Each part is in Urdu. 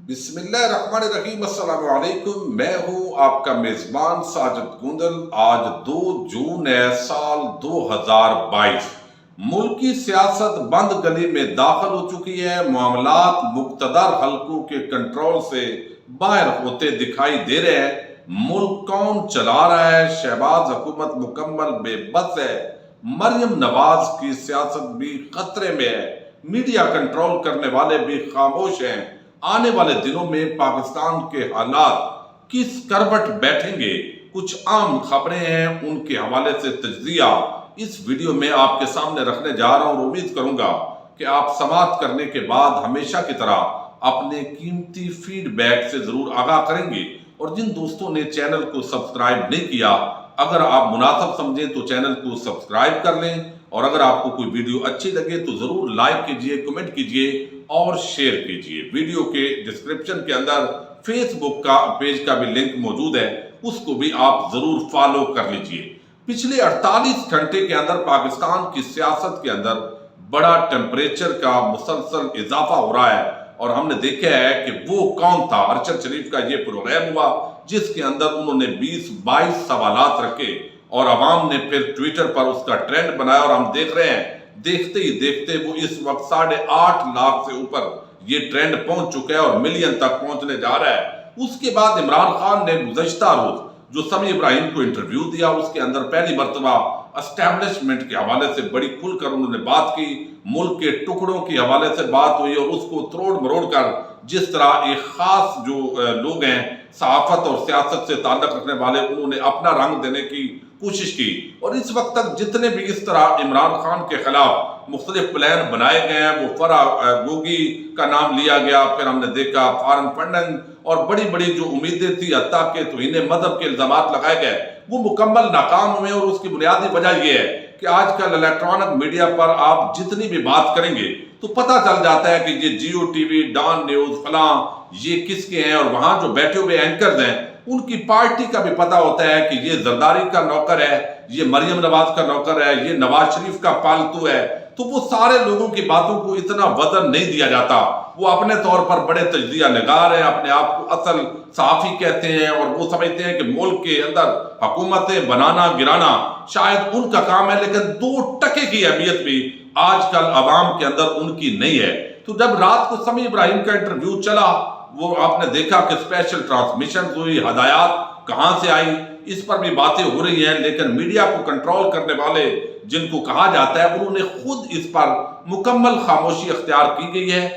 بسم اللہ الرحمن الرحیم۔ السلام علیکم، میں ہوں آپ کا میزبان ساجد گوندل۔ آج 2 جون ہے، سال 2022۔ ملک کی سیاست بند گلی میں داخل ہو چکی ہے۔ معاملات مقتدر حلقوں کے کنٹرول سے باہر ہوتے دکھائی دے رہے ہیں۔ ملک کون چلا رہا ہے؟ شہباز حکومت مکمل بے بس ہے۔ مریم نواز کی سیاست بھی خطرے میں ہے۔ میڈیا کنٹرول کرنے والے بھی خاموش ہیں۔ آنے والے دنوں میں پاکستان کے حالات کس کروٹ بیٹھیں گے؟ کچھ عام خبریں ہیں، ان کے حوالے سے تجزیہ اس ویڈیو میں آپ کے سامنے رکھنے جا رہا ہوں اور امید کروں گا کہ آپ سماعت کرنے کے بعد ہمیشہ کی طرح اپنے قیمتی فیڈ بیک سے ضرور آگاہ کریں گے۔ اور جن دوستوں نے چینل کو سبسکرائب نہیں کیا، اگر آپ مناسب سمجھیں تو چینل کو سبسکرائب کر لیں، اور اگر آپ کو کوئی ویڈیو اچھی لگے تو ضرور لائک کیجئے، کمنٹ کیجئے اور شیئر کیجئے۔ ویڈیو کے ڈسکرپشن کے اندر فیس بک کا پیج کا بھی لنک موجود ہے، اس کو بھی آپ ضرور فالو کر لیجئے۔ پچھلے 48 گھنٹے کے اندر پاکستان کی سیاست کے اندر بڑا ٹیمپریچر کا مسلسل اضافہ ہو رہا ہے، اور ہم نے دیکھا ہے کہ وہ کون تھا۔ ارشد شریف کا یہ پروگرام ہوا جس کے اندر انہوں نے 20-22 سوالات رکھے، اور عوام نے پھر ٹویٹر پر اس کا ٹرینڈ بنایا، اور ہم دیکھ رہے ہیں دیکھتے ہی دیکھتے وہ اس وقت 8.5 لاکھ سے اوپر یہ ٹرینڈ پہنچ چکا ہے اور ملین تک پہنچنے جا رہا ہے۔ اس کے بعد عمران خان نے گزشتہ روز جو سمیع ابراہیم کو انٹرویو دیا، اس کے اندر پہلی مرتبہ اسٹیبلشمنٹ کے حوالے سے بڑی کھل کر انہوں نے بات کی، ملک کے ٹکڑوں کے حوالے سے بات ہوئی، اور اس کو تروڑ مروڑ کر جس طرح ایک خاص جو لوگ ہیں صحافت اور سیاست سے تعلق رکھنے والے، انہوں نے اپنا رنگ دینے کی کوشش کی۔ اور اس وقت تک جتنے بھی اس طرح عمران خان کے خلاف مختلف پلان بنائے گئے ہیں، وہ فرح گوگی کا نام لیا گیا، پھر ہم نے دیکھا فارن فنڈنگ، اور بڑی بڑی جو امیدیں تھی حتیٰ کہ توہین مذہب کے الزامات لگائے گئے، وہ مکمل ناکام ہوئے۔ اور اس کی بنیادی وجہ یہ ہے کہ آج کل الیکٹرانک میڈیا پر آپ جتنی بھی بات کریں گے تو پتہ چل جاتا ہے کہ یہ جیو ٹی وی، ڈان نیوز، فلاں یہ کس کے ہیں، اور وہاں جو بیٹھے ہوئے اینکرز ہیں ان کی پارٹی کا بھی پتہ ہوتا ہے کہ یہ زرداری کا نوکر ہے، یہ مریم نواز کا نوکر ہے، یہ نواز شریف کا پالتو ہے۔ تو وہ سارے لوگوں کی باتوں کو اتنا وزن نہیں دیا جاتا۔ وہ اپنے طور پر بڑے تجزیہ نگار ہیں، اپنے آپ کو اصل صحافی کہتے ہیں، اور وہ سمجھتے ہیں کہ ملک کے اندر حکومتیں بنانا گرانا شاید ان کا کام ہے، لیکن 2% کی اہمیت بھی آج کل عوام کے اندر ان کی نہیں ہے۔ تو جب رات کو سمیع ابراہیم کا انٹرویو چلا، وہ آپ نے دیکھا کہ اسپیشل ٹرانسمیشن ہوئی، ہدایات کہاں سے آئی، اس پر بھی باتیں ہو رہی ہیں، لیکن میڈیا کو کنٹرول کرنے والے جن کو کہا جاتا ہے انہوں نے خود اس پر مکمل خاموشی اختیار کی گئی ہے۔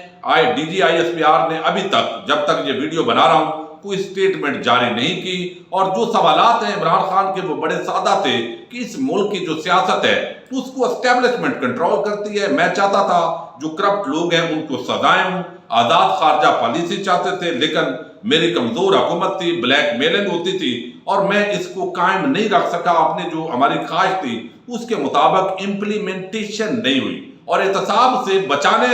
DGISPR نے ابھی تک، جب تک یہ ویڈیو بنا رہا ہوں، کوئی سٹیٹمنٹ جاری نہیں کی، اور جو سوالات ہیں عمران خان کے وہ بڑے سادہ تھے کہ اس ملک کی جو سیاست ہے اس کو اسٹیبلشمنٹ کنٹرول کرتی ہے۔ میں چاہتا تھا جو کرپٹ لوگ ہیں ان کو سزائیں ہوں، آزاد خارجہ پالیسی چاہتے تھے، لیکن میری کمزور حکومت تھی، بلیک میلنگ ہوتی تھی، اور میں اس کو قائم نہیں رکھ سکا۔ اپنی جو ہماری خواہش تھی اس کے مطابق امپلیمنٹیشن نہیں ہوئی، اور احتساب سے بچانے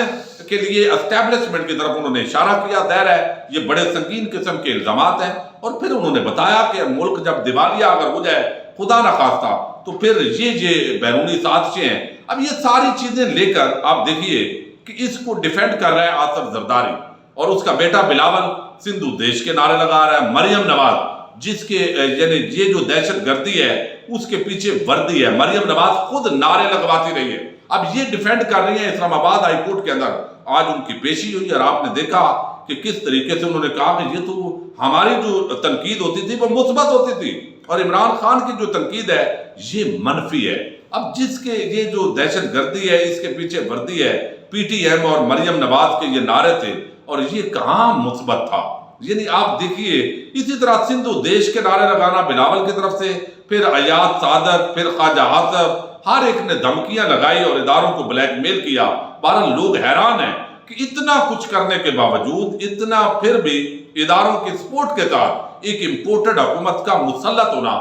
کے لیے اسٹیبلشمنٹ کی طرف انہوں نے اشارہ کیا۔ ظاہر ہے یہ بڑے سنگین قسم کے الزامات ہیں، اور پھر انہوں نے بتایا کہ ملک جب دیوالیہ اگر ہو جائے خدا نہ خواستہ تو پھر یہ بیرونی سازشیں ہیں۔ اب یہ ساری چیزیں لے کر آپ دیکھیے کہ اس کو ڈیفینڈ کر رہا ہے آصف زرداری، اور اس کا بیٹا بلاول سندھو دیش کے نعرے لگا رہا ہے۔ مریم نواز جس کے یعنی یہ جو دہشت گردی ہے اس کے پیچھے وردی ہے، مریم نواز خود نعرے لگواتی رہی ہے، اب یہ ڈیفینڈ کر رہی ہیں۔ اسلام آباد ہائی کورٹ کے اندر آج ان کی پیشی ہوئی، اور آپ نے دیکھا کہ کس طریقے سے انہوں نے کہا کہ یہ تو ہماری جو تنقید ہوتی تھی وہ مثبت ہوتی تھی، اور عمران خان کی جو تنقید ہے یہ منفی ہے۔ اب جس کے یہ جو دہشت گردی ہے اس کے پیچھے وردی ہے، PTM اور مریم نواز کے یہ نعرے تھے، اور یہ کہاں مثبت تھا؟ یعنی آپ دیکھیے اسی طرح سندھو دیش کے نعرے لگانا بلاول کی طرف سے، پھر ایاد صادق، پھر خواجہ آصف، ہر ایک نے دھمکیاں لگائی اور اداروں کو بلیک میل کیا۔ بہرحال لوگ حیران ہیں کہ اتنا کچھ کرنے کے باوجود، اتنا پھر بھی اداروں کے سپورٹ کے ساتھ ایک امپورٹڈ حکومت کا مسلط ہونا،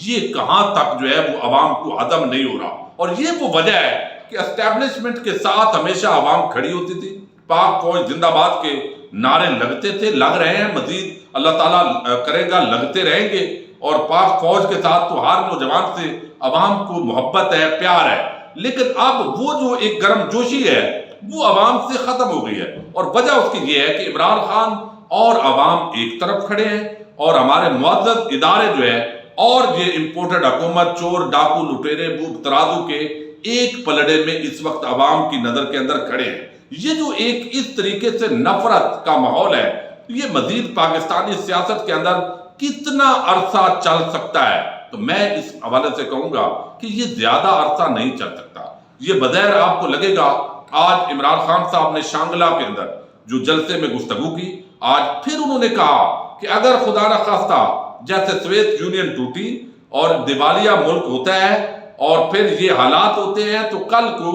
یہ کہاں تک جو ہے وہ عوام کو ہضم نہیں ہو رہا۔ اور یہ وہ وجہ ہے کہ اسٹیبلشمنٹ کے ساتھ ہمیشہ عوام کھڑی ہوتی تھی، پاک فوج زندہ باد کے نعرے لگتے تھے، لگ رہے ہیں، مزید اللہ تعالیٰ کرے گا لگتے رہیں گے، اور پاک فوج کے ساتھ تو ہر نوجوان سے عوام کو محبت ہے، پیار ہے۔ لیکن اب وہ جو ایک گرم جوشی ہے وہ عوام سے ختم ہو گئی ہے، اور وجہ اس کی یہ ہے کہ عمران خان اور عوام ایک طرف کھڑے ہیں، اور ہمارے معزز ادارے جو ہے اور یہ امپورٹڈ حکومت چور ڈاکو لٹیرے بھوک ترازو کے ایک پلڑے میں اس وقت عوام کی نظر کے اندر کھڑے ہیں۔ یہ جو ایک اس طریقے سے نفرت کا ماحول ہے، یہ مزید پاکستانی سیاست کے اندر کتنا عرصہ چل سکتا ہے؟ تو میں اس حوالے سے کہوں گا کہ یہ زیادہ عرصہ نہیں چل سکتا۔ یہ بظاہر آپ کو لگے گا، آج عمران خان صاحب نے شانگلہ کے اندر جو جلسے میں گفتگو کی، آج پھر انہوں نے کہا کہ اگر خدا نخواستہ جیسے سوویت یونین ٹوٹی اور دیوالیہ ملک ہوتا ہے اور پھر یہ حالات ہوتے ہیں، تو کل کو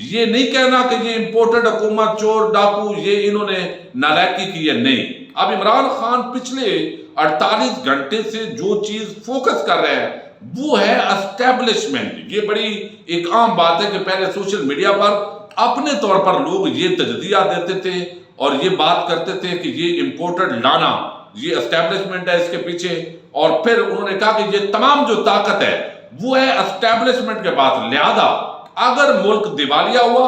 یہ نہیں کہنا کہ یہ امپورٹڈ حکومت چور ڈاکو یہ انہوں نے نالائکی کی ہے، نہیں۔ اب عمران خان پچھلے 48 گھنٹے سے جو چیز فوکس کر رہے ہیں وہ ہے اسٹیبلشمنٹ۔ یہ بڑی ایک عام بات ہے کہ پہلے سوشل میڈیا پر اپنے طور پر لوگ یہ تجزیہ دیتے تھے اور یہ بات کرتے تھے کہ یہ امپورٹڈ لانا، یہ اسٹیبلشمنٹ ہے اس کے پیچھے، اور پھر انہوں نے کہا کہ یہ تمام جو طاقت ہے وہ ہے اسٹیبلشمنٹ کے پاس۔ لہذا اگر ملک دیوالیہ ہوا،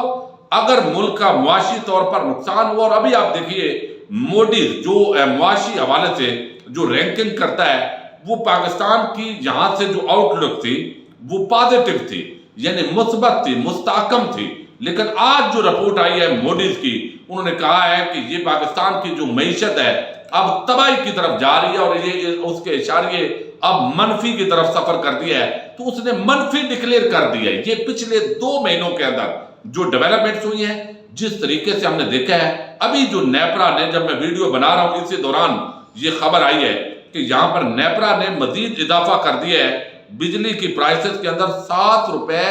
اگر ملک کا معاشی طور پر نقصان ہوا، اور ابھی آپ دیکھیے موڈیز جو معاشی حوالے سے جو رینکنگ کرتا ہے، وہ پاکستان کی یہاں سے جو آؤٹ لک تھی وہ پازیٹیو تھی، یعنی مثبت تھی، مستحکم تھی، لیکن آج جو رپورٹ آئی ہے موڈیز کی، انہوں نے کہا ہے کہ یہ پاکستان کی جو معیشت ہے اب تباہی کی طرف جا رہی ہے، اور یہ اس کے اشاریے اب منفی کی طرف سفر کر دیا ہے، تو اس نے منفی ڈکلیئر کر دیا ہے۔ یہ پچھلے 2 مہینوں کے اندر جو ڈیولپمنٹس ہوئی ہیں، جس طریقے سے ہم نے دیکھا ہے، ابھی جو نیپرا نے، جب میں ویڈیو بنا رہا ہوں اسی دوران یہ خبر آئی ہے کہ یہاں پر نیپرا نے مزید اضافہ کر دیا ہے بجلی کی پرائسز کے اندر 7 روپے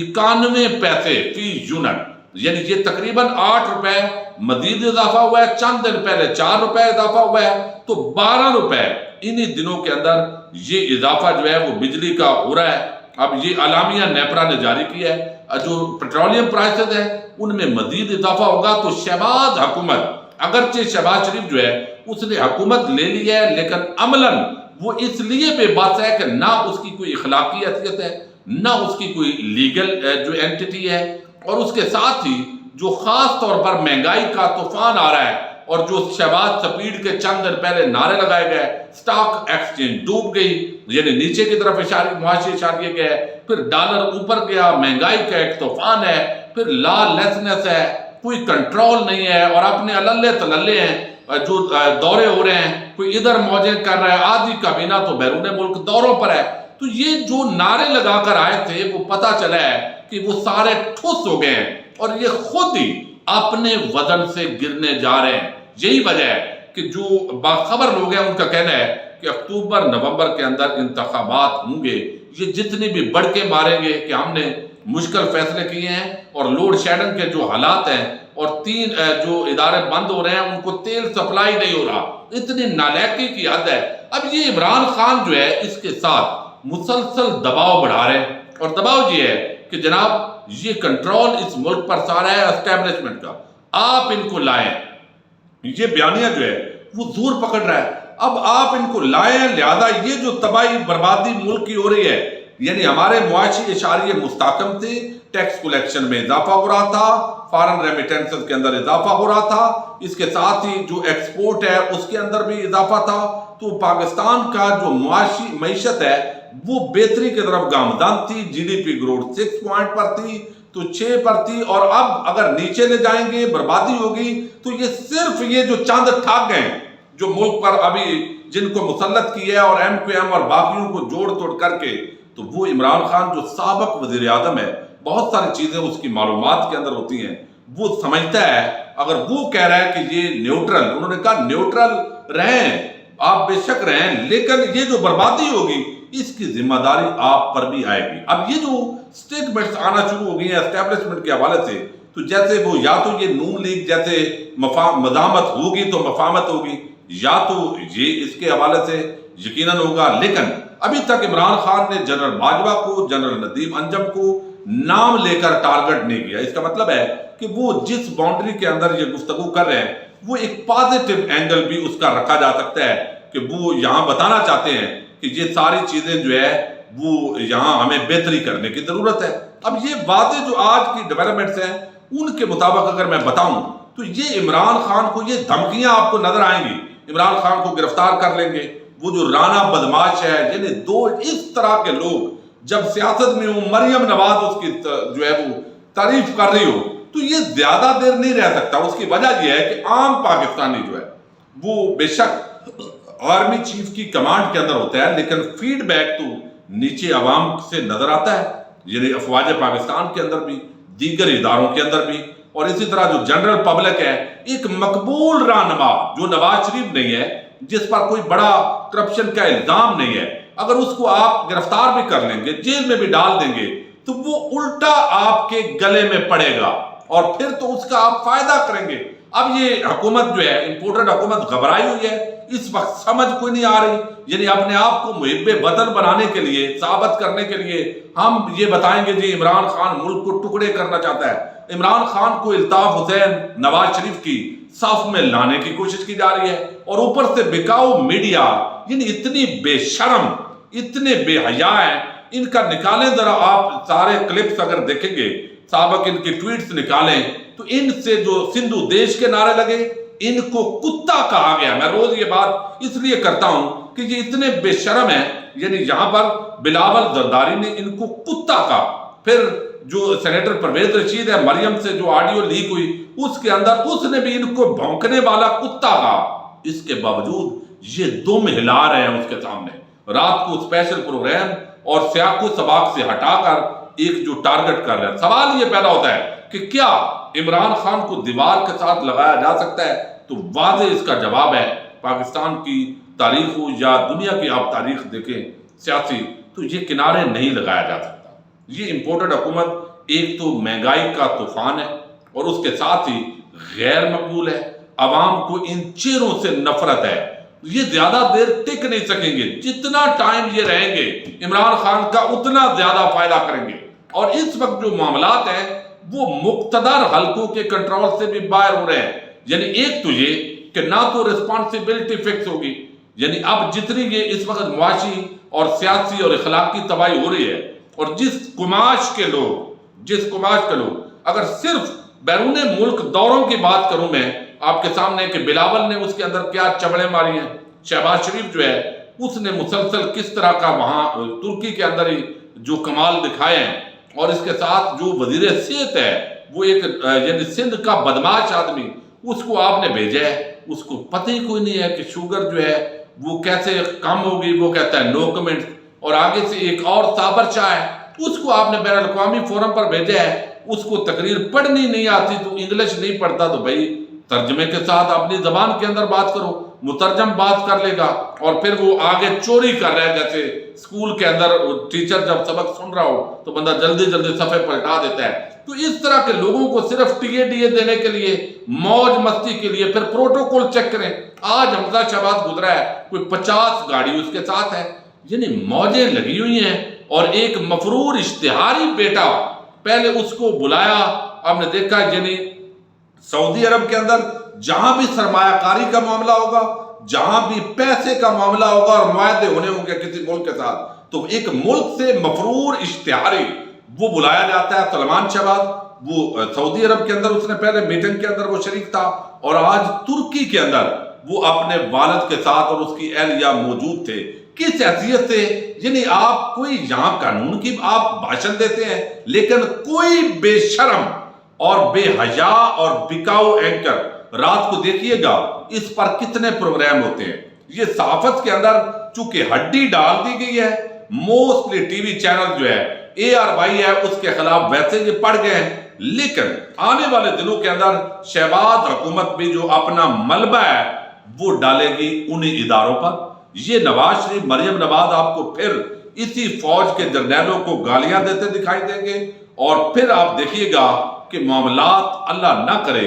91 پیسے فی یونٹ، یعنی یہ تقریباً 8 روپے مزید اضافہ ہوا ہے۔ چند دن پہلے 4 روپے اضافہ ہوا ہے، تو 12 روپے انہی دنوں کے اندر یہ اضافہ جو ہے وہ بجلی کا ہو رہا ہے۔ اب یہ اعلامیہ نیپرا نے جاری کیا ہے، جو پیٹرولیم پرائسز ہیں ان میں مزید اضافہ ہوگا۔ تو شہباز حکومت، اگرچہ شہباز شریف جو ہے اس نے حکومت لے لی ہے، لیکن عملاً وہ اس لیے بے بس ہے کہ نہ اس کی کوئی اخلاقی حیثیت ہے، نہ اس کی کوئی لیگل جو اینٹیٹی ہے، اور اس کے ساتھ ہی جو خاص طور پر مہنگائی کا طوفان آ رہا ہے، اور جو شہباز سپیڈ کے چند دن پہلے نعرے لگائے گئے، سٹاک ایکسچینج ڈوب گئی، یعنی نیچے کی طرف معاشی اشاریے گئے، پھر ڈالر اوپر گیا، مہنگائی کا ایک طوفان ہے، پھر لا لیسنس ہے، کوئی کنٹرول نہیں ہے، اور اپنے اللے تللے ہیں جو دورے ہو رہے ہیں، کوئی ادھر موجیں کر رہا ہے، آدھی کابینہ تو بیرون ملک دوروں پر ہے۔ تو یہ جو نعرے لگا کر آئے تھے وہ پتہ چلا ہے کہ وہ سارے ٹھوس ہو گئے ہیں، اور یہ خود ہی اپنے وزن سے گرنے جا رہے ہیں۔ یہی وجہ ہے کہ جو باخبر لوگ ہیں ان کا کہنا ہے کہ اکتوبر نومبر کے اندر انتخابات ہوں گے، یہ جتنی بھی بڑھ کے ماریں گے کہ ہم نے مشکل فیصلے کیے ہیں، اور لوڈ شیڈنگ کے جو حالات ہیں، اور 3 جو ادارے بند ہو رہے ہیں ان کو تیل سپلائی نہیں ہو رہا، اتنی نالائکی کی حد ہے۔ اب یہ عمران خان جو ہے اس کے ساتھ مسلسل دباؤ بڑھا رہے ہیں، اور دباؤ یہ ہے کہ جناب یہ کنٹرول اس ملک پر سارا ہے اسٹیبلشمنٹ کا، آپ ان کو لائیں۔ یہ بیانیہ جو ہے وہ زور پکڑ رہا ہے، اب آپ ان کو لائیں، لہذا یہ جو تباہی بربادی ملک کی ہو رہی ہے، یعنی ہمارے معاشی اشاریے مستحکم تھے، ٹیکس کلیکشن میں اضافہ ہو رہا تھا، فارن ریمیٹنسز کے اندر اضافہ ہو رہا تھا، اس کے ساتھ ہی جو ایکسپورٹ ہے اس کے اندر بھی اضافہ تھا، تو پاکستان کا جو معیشت ہے وہ بہتری کی طرف گامزن تھی، G D P growth 6 point پر تھی، تو 6 پر تھی، اور اب اگر نیچے لے جائیں گے بربادی ہوگی، تو یہ صرف یہ جو چند ٹھگ ہیں جو ملک پر ابھی جن کو مسلط کی ہے، اور ایم کیو ایم اور باقیوں کو جوڑ توڑ کر کے، تو وہ عمران خان جو سابق وزیر اعظم ہے، بہت ساری چیزیں اس کی معلومات کے اندر ہوتی ہیں، وہ سمجھتا ہے۔ اگر وہ کہہ رہا ہے کہ یہ نیوٹرل، انہوں نے کہا نیوٹرل رہیں، آپ بے شک رہیں، لیکن یہ جو بربادی ہوگی اس کی ذمہ داری آپ پر بھی آئے گی۔ اب یہ جو سٹیٹمنٹس آنا شروع ہو گئی ہیں اسٹیبلشمنٹ کے حوالے سے، تو جیسے وہ یا تو یہ نون لیگ جیسے مزاحمت ہوگی تو مفاہمت ہوگی، یا تو یہ اس کے حوالے سے یقیناً ہوگا، لیکن ابھی تک عمران خان نے جنرل باجوہ کو، جنرل ندیم انجم کو نام لے کر ٹارگٹ نہیں کیا۔ اس کا مطلب ہے کہ وہ جس باؤنڈری کے اندر یہ گفتگو کر رہے ہیں وہ ایک پازیٹیو اینگل بھی اس کا رکھا جا سکتا ہے کہ وہ یہاں بتانا چاہتے ہیں کہ یہ ساری چیزیں جو ہے وہ یہاں ہمیں بہتری کرنے کی ضرورت ہے۔ اب یہ باتیں جو آج کی ڈیولپمنٹس ہیں ان کے مطابق اگر میں بتاؤں تو یہ عمران خان کو یہ دھمکیاں آپ کو نظر آئیں گی عمران خان کو گرفتار کر لیں گے. وہ جو رانا بدماش ہے، یعنی دو اس طرح کے لوگ جب سیاست میں ہوں، مریم نواز اس کی جو ہے وہ تعریف کر رہی ہو، تو یہ زیادہ دیر نہیں رہ سکتا. اس کی وجہ یہ ہے کہ عام پاکستانی جو ہے وہ بے شک آرمی چیف کی کمانڈ کے اندر ہوتا ہے، لیکن فیڈ بیک تو نیچے عوام سے نظر آتا ہے، یعنی افواج پاکستان کے اندر بھی، دیگر اداروں کے اندر بھی، اور اسی طرح جو جنرل پبلک ہے. ایک مقبول رہنما جو نواز شریف نہیں ہے، جس پر کوئی بڑا کرپشن کا الزام نہیں ہے، اگر اس کو آپ گرفتار بھی کر لیں گے، جیل میں بھی ڈال دیں گے، تو وہ الٹا آپ کے گلے میں پڑے گا اور پھر تو اس کا آپ فائدہ کریں گے. اب یہ حکومت جو ہے، امپورٹڈ حکومت گھبرائی ہوئی ہے، اس وقت سمجھ کوئی نہیں آ رہی. یعنی اپنے آپ کو محب وطن بنانے کے لیے، ثابت کرنے کے لیے ہم یہ بتائیں گے جی عمران خان ملک کو ٹکڑے کرنا چاہتا ہے. عمران خان کو الطاف حسین نواز شریف کی صف میں لانے کی کوشش کی جا رہی ہے، اور اوپر سے بکاؤ میڈیا، یعنی اتنی بے شرم، اتنے بے حیا ہیں. ان کا نکالیں ذرا آپ سارے کلپس اگر دیکھیں گے، سابق ان کی ٹویٹس نکالیں، تو ان سے جو سندھو دیش کے نعرے لگے، ان کو کتا کہا گیا. میں روز یہ بات اس لیے کرتا ہوں کہ یہ اتنے بے شرم ہیں. یعنی یہاں پر بلاول زرداری نے ان کو کتا کہا. پھر جو سینیٹر پرویز رشید ہے، مریم سے جو آڈیو لیک ہوئی، اس کے اندر اس نے بھی ان کو بھونکنے والا کتا کہا. اس کے باوجود یہ دم ہلا رہے ہیں اس کے سامنے. رات کو اسپیشل پروگرام اور سیاق و سباق سے ہٹا کر ایک جو ٹارگٹ کر رہے ہیں. سوال یہ پیدا ہوتا ہے کہ کیا عمران خان کو دیوار کے ساتھ لگایا جا سکتا ہے؟ تو واضح اس کا جواب ہے، پاکستان کی تاریخ ہو یا دنیا کی آپ تاریخ دیکھیں سیاسی، تو یہ کنارے نہیں لگایا جا سکتا. یہ امپورٹڈ حکومت ایک تو مہنگائی کا طوفان ہے، اور اس کے ساتھ ہی غیر مقبول ہے. عوام کو ان چہروں سے نفرت ہے. یہ زیادہ دیر ٹک نہیں سکیں گے. جتنا ٹائم یہ رہیں گے عمران خان کا اتنا زیادہ فائدہ کریں گے. اور اس وقت جو معاملات ہیں وہ مقتدر حلقوں کے کنٹرول سے بھی باہر ہو رہے ہیں. یعنی ایک تو یہ کہ نہ تو ریسپانسبلٹی فکس ہوگی، یعنی اب جتنی یہ اس وقت معاشی اور سیاسی اور اخلاقی تباہی ہو رہی ہے، اور جس کماش کے لوگ اگر صرف بیرون ملک دوروں کی بات کروں میں آپ کے سامنے کہ بلاول نے اس کے اندر کیا چبڑے ماری ہیں، شہباز شریف جو ہے اس نے مسلسل کس طرح کا وہاں ترکی کے اندر ہی جو کمال دکھائے ہیں، اور اس کے ساتھ جو وزیر صحت ہے وہ ایک یعنی سندھ کا بدماش آدمی، اس کو آپ نے بھیجا ہے. اس کو پتہ ہی کوئی نہیں ہے کہ شوگر جو ہے وہ کیسے کم ہوگی. وہ کہتا ہے نو کمنٹ. اور آگے سے ایک اور صابر شاہ ہے، اس کو آپ نے بین الاقوامی فورم پر بھیجا ہے. اس کو تقریر پڑھنی نہیں آتی، تو انگلش نہیں پڑھتا، تو بھائی ترجمے کے ساتھ اپنی زبان کے اندر بات کرو. مترجم بات کر لے گا، اور پھر وہ آگے چوری کر رہا ہے. جیسے اسکول کے اندر ٹیچر جب سبق سن رہا ہو تو بندہ جلدی جلدی صفحے پلٹا دیتا ہے. تو اس طرح کے لوگوں کو صرف ٹی اے دینے کے لیے، موج مستی کے لیے، پھر پروٹوکول چیک کریں. آج حمزہ شہباز گزرا ہے، کوئی 50 گاڑی اس کے ساتھ ہے. یعنی موجیں لگی ہوئی ہیں. اور ایک مفرور اشتہاری بیٹا، پہلے اس کو بلایا، آپ نے دیکھا یعنی سعودی عرب کے اندر جہاں بھی سرمایہ کاری کا معاملہ ہوگا، جہاں بھی پیسے کا معاملہ ہوگا اور معاہدے ہونے ہوں گے کسی ملک کے ساتھ، تو ایک ملک سے مفرور اشتہاری وہ بلایا جاتا ہے. سلمان شہباز وہ سعودی عرب کے اندر اس نے پہلے میٹنگ کے اندر وہ شریک تھا، اور آج ترکی کے اندر وہ اپنے والد کے ساتھ اور اس کی اہلیہ موجود تھے. کس حیثیت سے؟ یعنی آپ کوئی یہاں قانون کی آپ بھاشن دیتے ہیں، لیکن کوئی بے شرم اور بے حیا اور بکاؤ اینکر، رات کو دیکھیے گا اس پر کتنے پروگرام ہوتے ہیں. یہ صحافت کے اندر چونکہ ہڈی ڈال دی گئی ہے، موسٹلی ٹی وی چینل جو ہے ARY ہے اس کے خلاف ویسے یہ پڑ گئے ہیں. لیکن آنے والے دنوں کے اندر شہباز حکومت بھی جو اپنا ملبہ ہے وہ ڈالے گی انہی اداروں پر. یہ نواز شریف، مریم نواز آپ کو پھر اسی فوج کے جرنیلوں کو گالیاں دیتے دکھائی دیں گے. اور پھر آپ دیکھیے گا کہ معاملات اللہ نہ کرے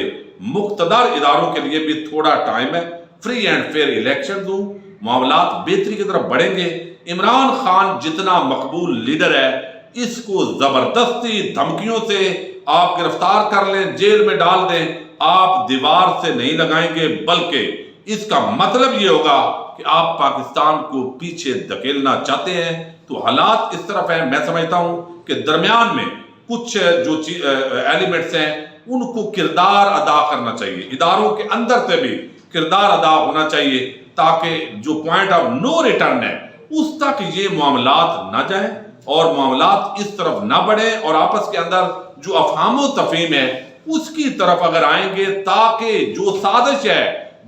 مقتدر اداروں کے لیے بھی تھوڑا ٹائم ہے، فری اینڈ فیئر الیکشن ہوں، معاملات بہتری کی طرف بڑھیں گے. عمران خان جتنا مقبول لیڈر ہے، اس کو زبردستی دھمکیوں سے آپ گرفتار کر لیں، جیل میں ڈال دیں، آپ دیوار سے نہیں لگائیں گے، بلکہ اس کا مطلب یہ ہوگا کہ آپ پاکستان کو پیچھے دھکیلنا چاہتے ہیں. تو حالات اس طرف ہیں. میں سمجھتا ہوں کہ درمیان میں کچھ جو ایلیمنٹس ہیں ان کو کردار ادا کرنا چاہیے اداروں کے اندر سے بھی، کردار ادا ہونا چاہیے تاکہ جو پوائنٹ آف نو ریٹرن ہے اس تک یہ معاملات نہ جائیں اور معاملات اس طرف نہ بڑھیں اور آپس کے اندر جو افہام و تفہیم ہے اس کی طرف اگر آئیں گے تاکہ جو سازش ہے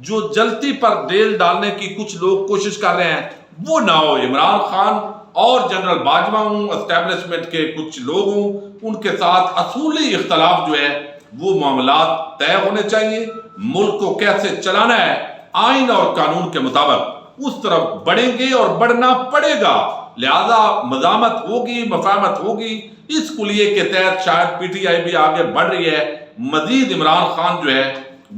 جو جلتی پر ڈیل ڈالنے کی کچھ لوگ کوشش کر رہے ہیں وہ نہ ہو. عمران خان اور جنرل باجوہ ہوں اسٹیبلشمنٹ کے کچھ لوگ ہوں ان کے ساتھ اصولی اختلاف جو ہے وہ معاملات طے ہونے چاہیے. ملک کو کیسے چلانا ہے آئین اور قانون کے مطابق اس طرف بڑھیں گے اور بڑھنا پڑے گا. لہذا مزاحمت ہوگی مفاہمت ہوگی اس کلیے کے تحت شاید پی ٹی آئی بھی آگے بڑھ رہی ہے. مزید عمران خان جو ہے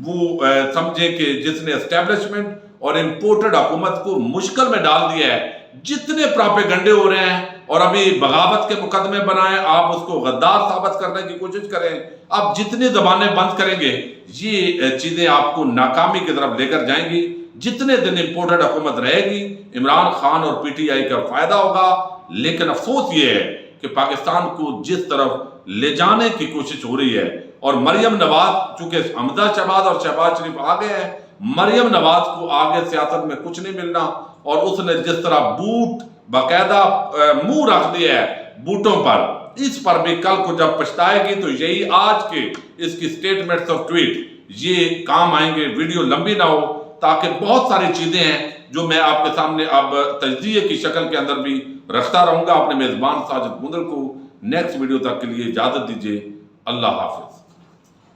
وہ سمجھے کہ جس نے اسٹیبلشمنٹ اور امپورٹڈ حکومت کو مشکل میں ڈال دیا ہے جتنے پراپیگنڈے ہو رہے ہیں اور ابھی بغاوت کے مقدمے بنائیں آپ اس کو غدار ثابت کرنے کی کوشش کریں آپ جتنی زبانیں بند کریں گے یہ چیزیں آپ کو ناکامی کی طرف لے کر جائیں گی. جتنے دن امپورٹڈ حکومت رہے گی عمران خان اور پی ٹی آئی کا فائدہ ہوگا. لیکن افسوس یہ ہے کہ پاکستان کو جس طرف لے جانے کی کوشش ہو رہی ہے اور مریم نواز چونکہ حمزہ شہباز اور شہباز شریف آگے ہیں مریم نواز کو آگے سیاست میں کچھ نہیں ملنا اور اس نے جس طرح بوٹ باقاعدہ منہ رکھ دیا ہے بوٹوں پر اس پر بھی کل کو جب پچھتائے گی تو یہی آج کے اس کی سٹیٹمنٹس اور ٹویٹ یہ کام آئیں گے. ویڈیو لمبی نہ ہو تاکہ بہت ساری چیزیں ہیں جو میں آپ کے سامنے اب تجزیے کی شکل کے اندر بھی رکھتا رہوں گا. اپنے میزبان ساجد گوندل کو نیکسٹ ویڈیو تک کے لیے اجازت دیجیے. اللہ حافظ.